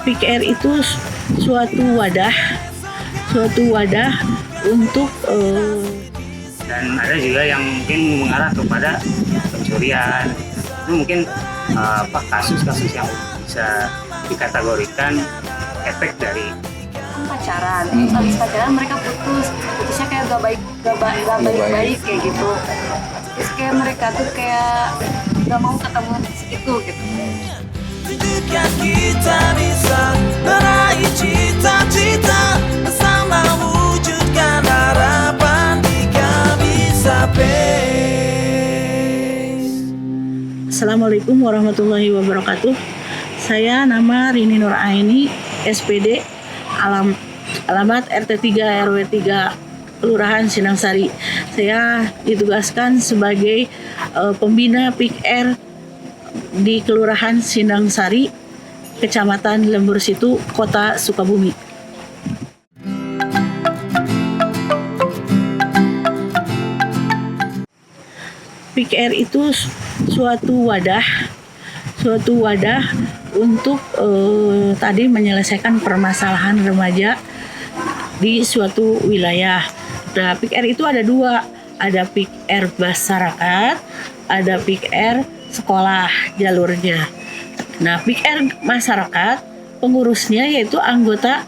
PKR itu suatu wadah untuk dan ada juga yang mungkin mengarah kepada pencurian. Itu mungkin kasus-kasus yang bisa dikategorikan efek dari pacaran. Terus habis pacaran mereka putusnya kayak gak baik kayak gitu. Terus kayak mereka tuh kayak gak mau ketemu itu gitu. Tunjukkan kita bisa meraih cita-cita bersama, wujudkan harapan di Gabisa Pace. Assalamualaikum warahmatullahi wabarakatuh. Saya nama Rini Nur Aini, SPD, alamat RT 3 RW 3 Kelurahan Sinangsari. Saya ditugaskan sebagai pembina PKR di Kelurahan Sinangsari, Kecamatan Lembur Situ, Kota Sukabumi. PKR itu suatu wadah untuk tadi menyelesaikan permasalahan remaja di suatu wilayah. Nah, PKR itu ada dua, ada PKR masyarakat, ada PKR sekolah jalurnya. Nah, PKR masyarakat pengurusnya yaitu anggota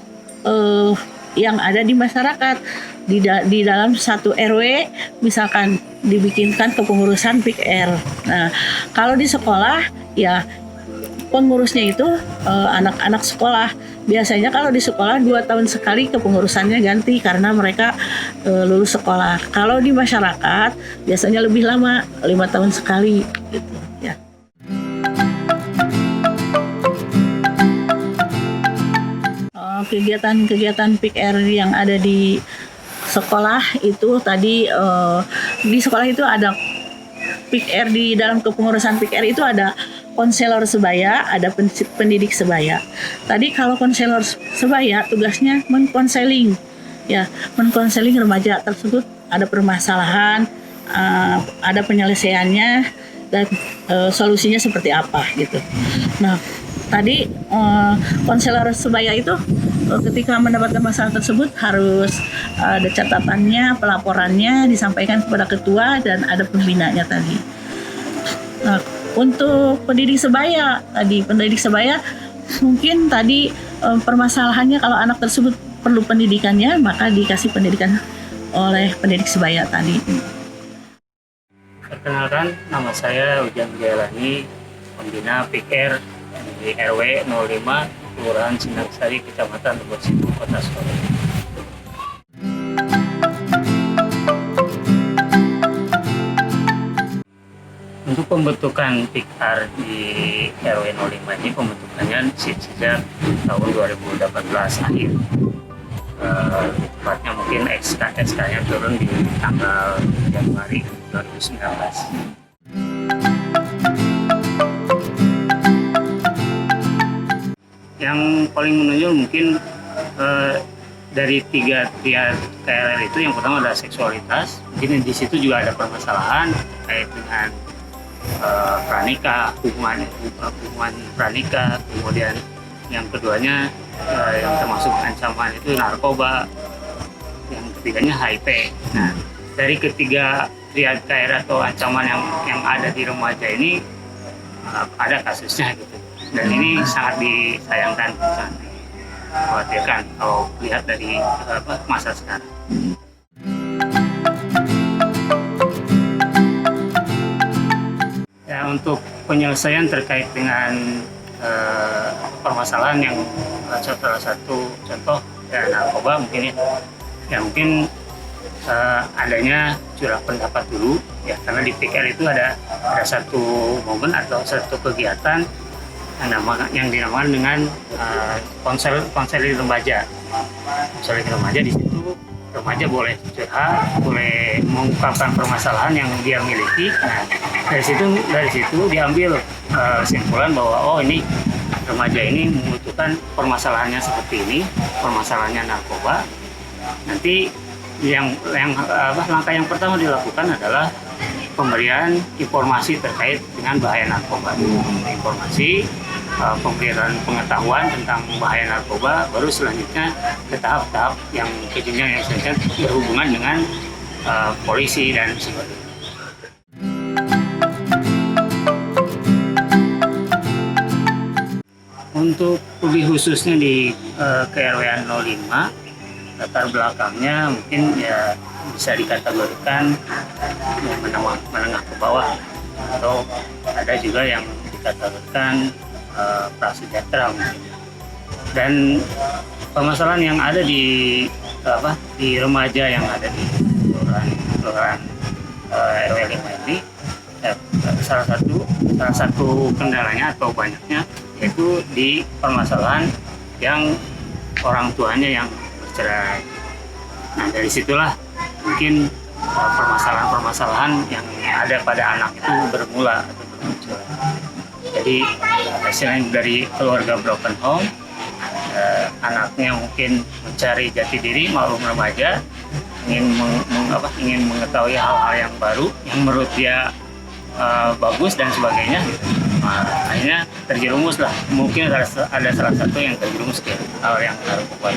yang ada di masyarakat di dalam satu RW, misalkan dibikinkan kepengurusan PKR. Nah, kalau di sekolah ya pengurusnya itu anak-anak sekolah. Biasanya kalau di sekolah 2 tahun sekali kepengurusannya ganti karena mereka lulus sekolah. Kalau di masyarakat biasanya lebih lama, 5 tahun sekali gitu ya. Kegiatan-kegiatan PKR yang ada di sekolah itu tadi di sekolah itu ada PKR, di dalam kepengurusan PKR itu ada konselor sebaya, ada pendidik sebaya. Tadi kalau konselor sebaya tugasnya mengkonseling, ya, mengkonseling remaja tersebut ada permasalahan, ada penyelesaiannya dan solusinya seperti apa gitu. Nah, tadi konselor sebaya itu ketika mendapatkan masalah tersebut harus ada catatannya, pelaporannya disampaikan kepada ketua dan ada pembinanya tadi. Nah, untuk pendidik sebaya mungkin tadi permasalahannya kalau anak tersebut perlu pendidikannya maka dikasih pendidikan oleh pendidik sebaya tadi. Perkenalkan, nama saya Ujang Jailani, pembina PKR di RW 05 Kelurahan Sinangsari, Kecamatan Lembur Situ, Kota Sukabumi. Untuk pembentukan PKR di RW 05 ini pembentukannya sejak tahun 2018 akhir. Tepatnya mungkin SK-nya turun di tanggal Januari 2019. Yang paling menonjol mungkin dari 3 triad KRL itu, yang pertama adalah seksualitas. Mungkin di situ juga ada permasalahan terkait dengan pranikah, hubungan pranikah. Kemudian yang keduanya yang termasuk ancaman itu narkoba. Yang ketiganya HIV. Nah, dari ketiga triad KRL atau ancaman yang ada di remaja ini ada kasusnya gitu. Dan ini sangat disayangkan, sangat dikhawatirkan kalau lihat dari masa sekarang. Ya, untuk penyelesaian terkait dengan permasalahan yang salah satu contoh ya narkoba mungkin ya mungkin adanya curah pendapat dulu ya, karena di PKR itu ada satu momen atau satu kegiatan yang dinamakan dengan konseling remaja. Konseling remaja, di situ remaja boleh curhat, boleh mengungkapkan permasalahan yang dia miliki. Nah, dari situ diambil kesimpulan bahwa ini remaja ini membutuhkan permasalahannya seperti ini, permasalahannya narkoba. Nanti langkah yang pertama dilakukan adalah pemberian informasi terkait dengan bahaya narkoba. Informasi pemberian pengetahuan tentang bahaya narkoba, baru selanjutnya ke tahap-tahap yang ke jenjang yang selanjutnya berhubungan dengan polisi dan sebagainya. Untuk lebih khususnya di KRW 05, latar belakangnya mungkin ya bisa dikategorikan menengah ke bawah, atau ada juga yang dikategorikan prasejahtera mungkin. Dan permasalahan yang ada di remaja yang ada di kelurahan RW 5 ini, salah satu kendalanya atau banyaknya yaitu di permasalahan yang orang tuanya yang bercerai. Nah, dari situlah mungkin permasalahan-permasalahan yang ada pada anak itu bermula atau bermuncul. Jadi selain dari keluarga broken home, anaknya mungkin mencari jati diri, maklum remaja, ingin mengetahui hal-hal yang baru yang menurut dia bagus dan sebagainya. Nah, akhirnya terjerumus lah. Mungkin ada salah satu yang terjerumus ke hal yang narkoba.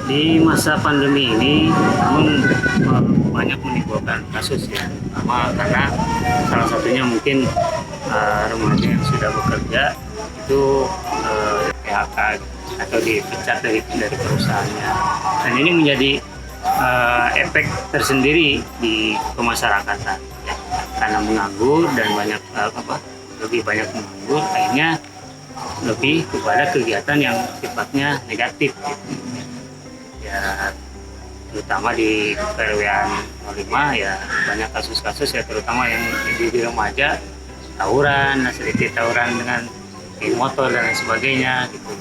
Di masa pandemi ini, namun banyak menimbulkan kasus ya. Pertama karena salah satunya mungkin remaja yang sudah bekerja itu PHK atau dipecat dari perusahaannya. Dan ini menjadi efek tersendiri di kemasyarakatan ya. Karena menganggur dan lebih banyak menganggur, akhirnya lebih kepada kegiatan yang sifatnya negatif gitu. Ya, terutama di KRW 05 ya banyak kasus-kasus ya, terutama yang di remaja, tawuran, sedikit tawuran dengan geng motor dan lain sebagainya gitu.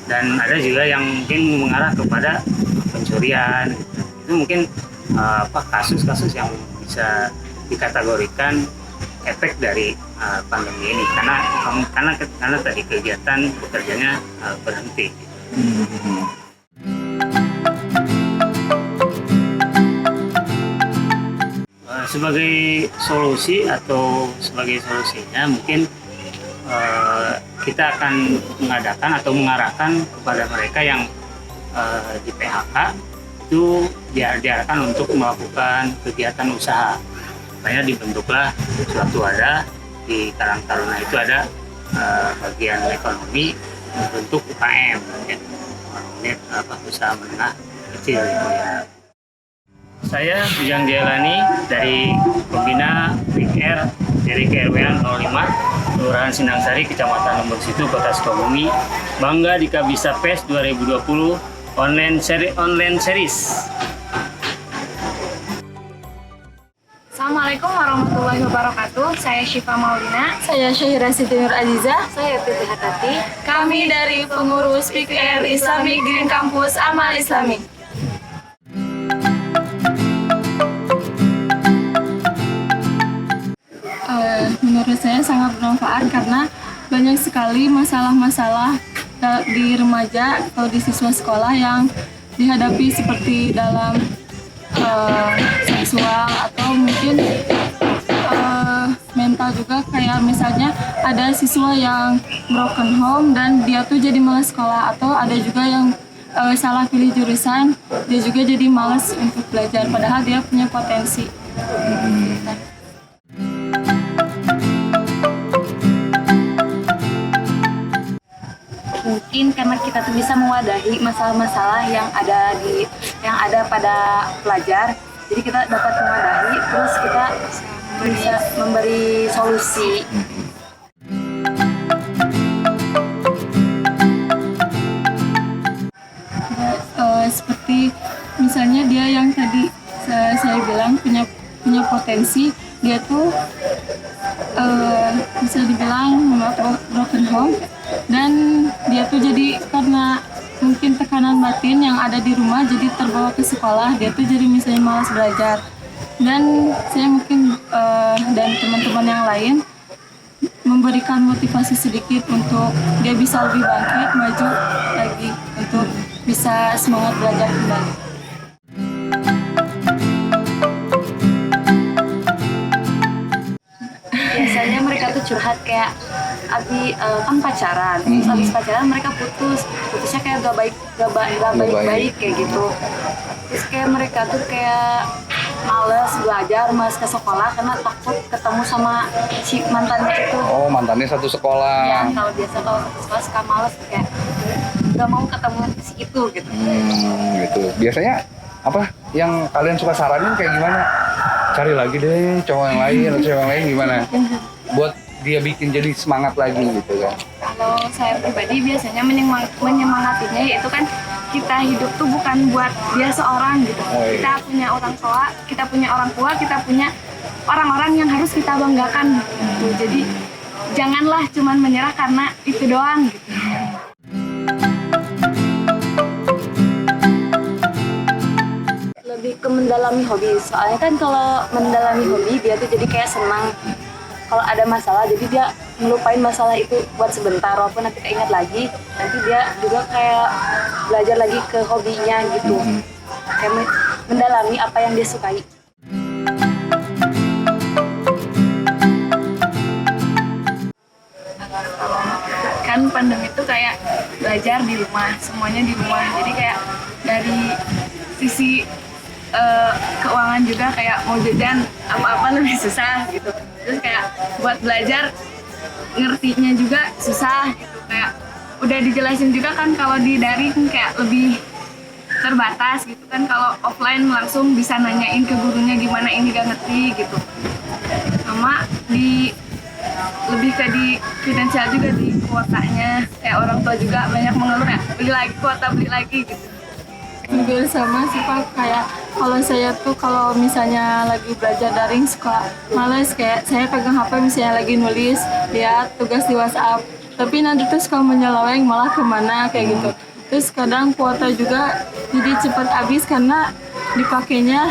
Dan ada juga yang mungkin mengarah kepada pencurian gitu. Itu mungkin kasus-kasus yang bisa dikategorikan efek dari pandemi ini, karena tadi kegiatan bekerjanya berhenti. Sebagai solusinya mungkin kita akan mengadakan atau mengarahkan kepada mereka yang di PHK itu diarahkan untuk melakukan kegiatan usaha. Makanya dibentuklah suatu wadah di Karang Taruna, itu ada bagian ekonomi bentuk UKM, ya, unit usaha menengah kecil gitu ya. Saya Bujang Jailani dari Pembina PIK-R dari KRW 05, Kelurahan Sindang-Sari, Kecamatan Lembur Situ, Kota Sukabumi. Bangga di Kabisa PES 2020 online series. Assalamualaikum warahmatullahi wabarakatuh. Saya Syifa Maulina. Saya Syahira Siti Nur Aziza. Saya Titi Hatati. Kami dari pengurus PIK-R Islamic Green Campus Amal Islami. Menurut saya sangat bermanfaat karena banyak sekali masalah-masalah di remaja atau di siswa sekolah yang dihadapi seperti dalam seksual atau mungkin mental juga, kayak misalnya ada siswa yang broken home dan dia tuh jadi malas sekolah, atau ada juga yang salah pilih jurusan, dia juga jadi malas untuk belajar padahal dia punya potensi. Mungkin karena kita tuh bisa mewadahi masalah-masalah yang ada pada pelajar, jadi kita dapat mewadahi, terus kita bisa memberi solusi. Seperti misalnya dia yang tadi saya bilang punya potensi, dia tuh bisa dibilang broken home, dan dia tuh jadi karena mungkin tekanan batin yang ada di rumah jadi terbawa ke sekolah, dia tuh jadi misalnya malas belajar. Dan saya mungkin dan teman-teman yang lain memberikan motivasi sedikit untuk dia bisa lebih bangkit, maju lagi untuk bisa semangat belajar kembali. lihat kayak kan pacaran, terus abis pacaran mereka putusnya kayak gak baik kayak gitu. Terus kayak mereka tuh kayak males belajar, males ke sekolah karena takut ketemu sama si mantannya itu. Oh, mantannya satu sekolah. Ya, kalau satu sekolah suka males kayak gak mau ketemu si itu gitu. Gitu. Biasanya apa yang kalian suka saranin kayak gimana? Cari lagi deh cowok yang lain atau cewek yang lain gimana? Buat dia bikin jadi semangat lagi gitu kan. Kalau saya pribadi biasanya menyemangatinya yaitu kan kita hidup tuh bukan buat dia seorang gitu. Kita punya orang tua, kita punya orang-orang yang harus kita banggakan gitu. Jadi janganlah cuman menyerah karena itu doang gitu. Lebih ke mendalami hobi, soalnya kan kalau mendalami hobi dia tuh jadi kayak senang kalau ada masalah, jadi dia melupain masalah itu buat sebentar, walaupun nanti keinget lagi, nanti dia juga kayak belajar lagi ke hobinya gitu, kayak mendalami apa yang dia sukai. Kan pandemi itu kayak belajar di rumah, semuanya di rumah, jadi kayak dari sisi keuangan juga kayak mau jajan apa-apa lebih susah gitu. Terus kayak buat belajar ngertinya juga susah gitu, kayak udah dijelasin juga kan kalau di daring kayak lebih terbatas gitu kan, kalau offline langsung bisa nanyain ke gurunya gimana ini gak ngerti gitu. Sama lebih ke di finansial juga, di kuotanya kayak orang tua juga banyak mengeluh ya, beli lagi gitu. Juga sama sih Pak, kayak kalau saya tuh kalau misalnya lagi belajar daring suka males, kayak saya pegang HP misalnya lagi nulis, lihat tugas di WhatsApp, tapi nanti tuh suka menyeleweng malah kemana kayak gitu. Terus kadang kuota juga jadi cepat habis karena dipakainya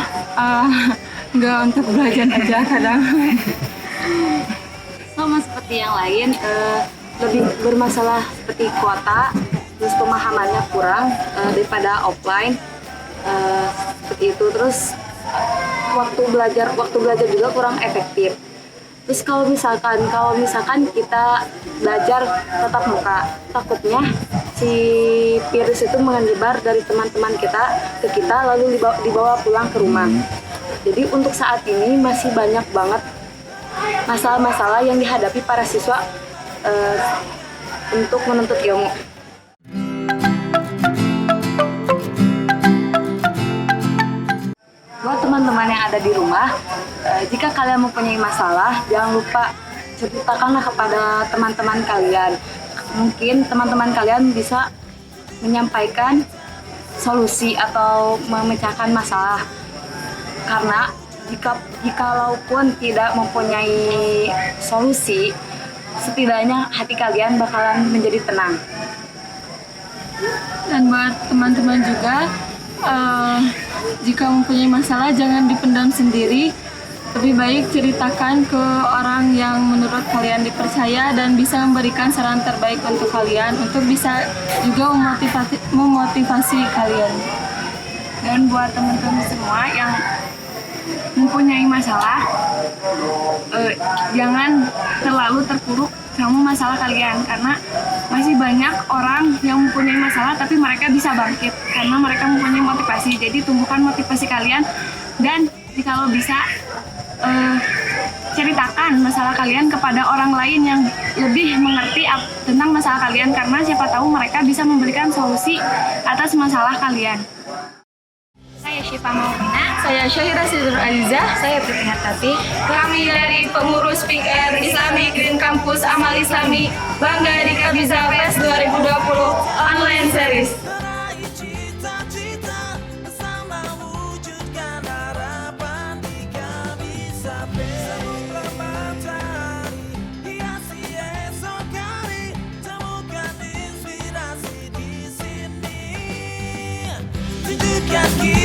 nggak untuk belajar aja kadang. Sama seperti yang lain, lebih bermasalah seperti kuota, terus pemahamannya kurang daripada offline, seperti itu. Terus waktu belajar juga kurang efektif. Terus kalau misalkan kita belajar tatap muka, takutnya si virus itu menyebar dari teman-teman kita ke kita lalu dibawa pulang ke rumah. Jadi untuk saat ini masih banyak banget masalah-masalah yang dihadapi para siswa untuk menuntut ilmu. Buat teman-teman yang ada di rumah, jika kalian mempunyai masalah, jangan lupa ceritakanlah kepada teman-teman kalian. Mungkin teman-teman kalian bisa menyampaikan solusi atau memecahkan masalah. Karena jikalaupun tidak mempunyai solusi, setidaknya hati kalian bakalan menjadi tenang. Dan buat teman-teman juga, jika mempunyai masalah jangan dipendam sendiri, lebih baik ceritakan ke orang yang menurut kalian dipercaya dan bisa memberikan saran terbaik untuk kalian, untuk bisa juga memotivasi kalian. Dan buat teman-teman semua yang mempunyai masalah, jangan terlalu terpuruk sama masalah kalian, karena masih banyak orang yang mempunyai masalah tapi mereka bisa bangkit karena mereka mempunyai motivasi. Jadi tumbuhkan motivasi kalian, dan jikalau bisa ceritakan masalah kalian kepada orang lain yang lebih mengerti tentang masalah kalian, karena siapa tahu mereka bisa memberikan solusi atas masalah kalian. Saya Syifa Maulina, saya Syahira Sidur Alizah, saya Priti Hartati. Kami dari pengurus PIKR Islamic Green Campus Amal Islami, bangga di Kabiza Fest 2020 online series. Tunjukkan kita